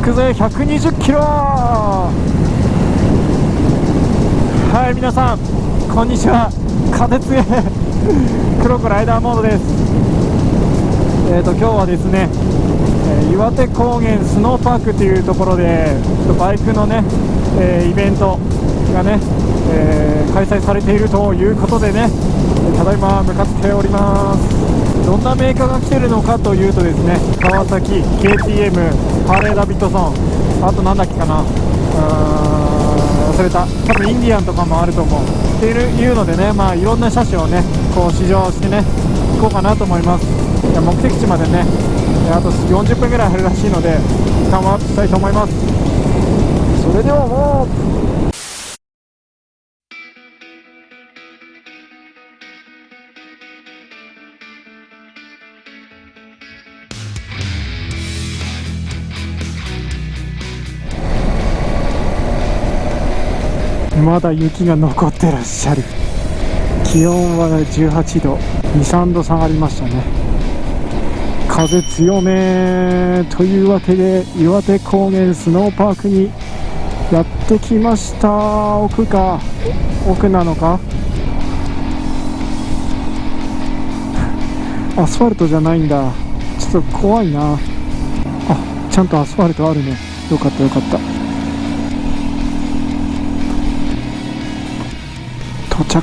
くぜ120キロ。はい、皆さんこんにちは。風強い黒子ライダーモードです。今日はですね、岩手高原スノーパークというところでバイクのね、イベントがね、開催されているということでね、ただいま向かっております。どんなメーカーが来てるのかというとですね、川崎、KTM、ハーレーダビッドソン、あとなんだっけかな、忘れた、多分インディアンとかもあると思うっていうのでね、まあいろんな車種をねこう試乗してね行こうかなと思います。いや目的地までねあと40分ぐらいあるらしいので緩和したいと思います。それではもうまだ雪が残ってらっしゃる。気温は18度、2、3度下がりましたね。風強めというわけで岩手高原スノーパークにやってきました。奥なのかアスファルトじゃないんだ。ちょっと怖いな。あ、ちゃんとアスファルトあるね。よかったよかった。到着。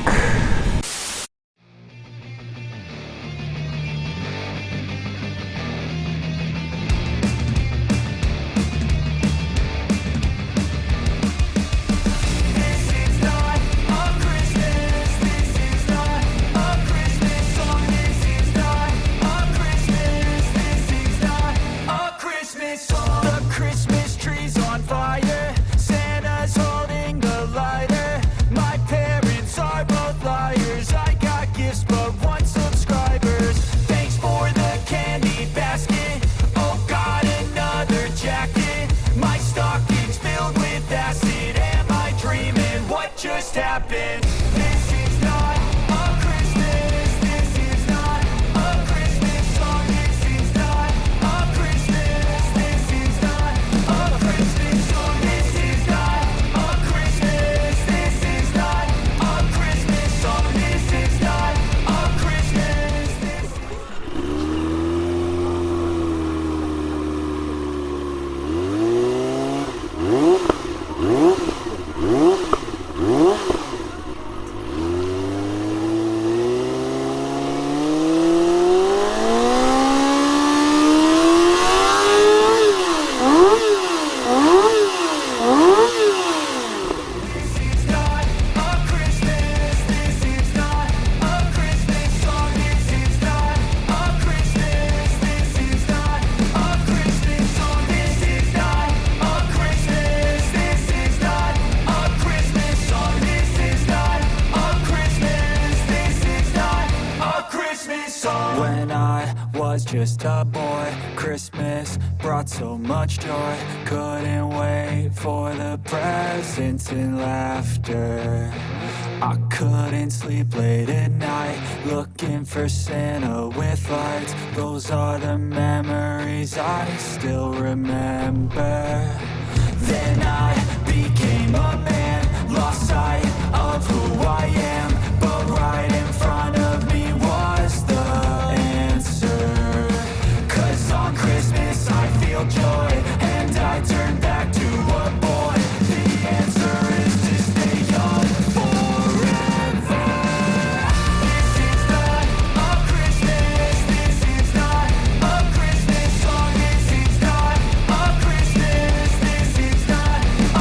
Just a boy, Christmas brought so much joy. Couldn't wait for the presents and laughter. I couldn't sleep late at night, looking for Santa with lights. Those are the memories I still remember. Then I became a man, lost sight of who I am. But right in front of me was the on Christmas I feel joy, and I turn back to a boy. The answer is to stay young forever. This is not a Christmas, this is not a Christmas song. This is not a Christmas, this is not a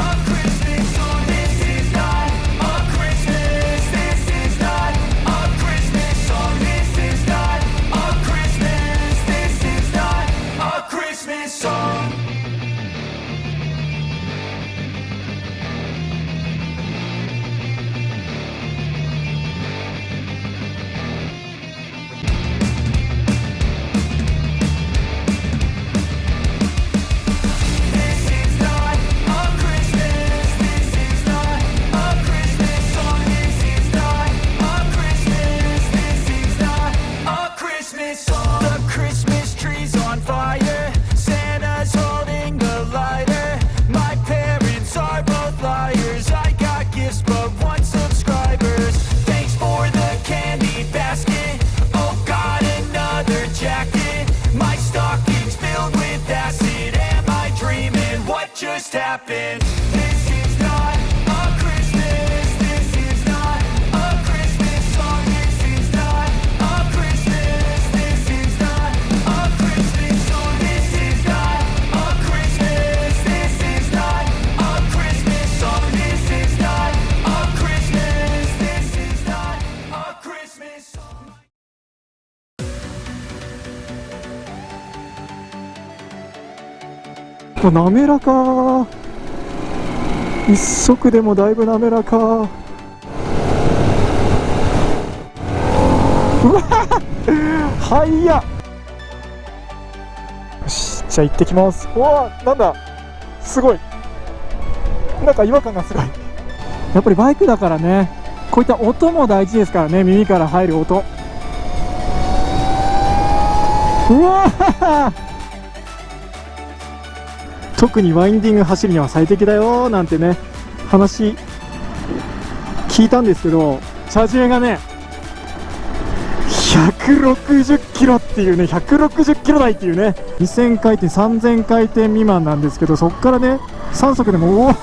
滑らか、一速でもだいぶ滑らか。うわはいや、よし、じゃあ行ってきます。うわ、なんだ、すごい、なんか違和感がすごい。やっぱりバイクだからね、こういった音も大事ですからね、耳から入る音。うわ特にワインディング走りには最適だよなんてね、話聞いたんですけど、車重がね160キロっていうね、160キロ台っていうね、2000回転3000回転未満なんですけど、そっからね3速でもうわ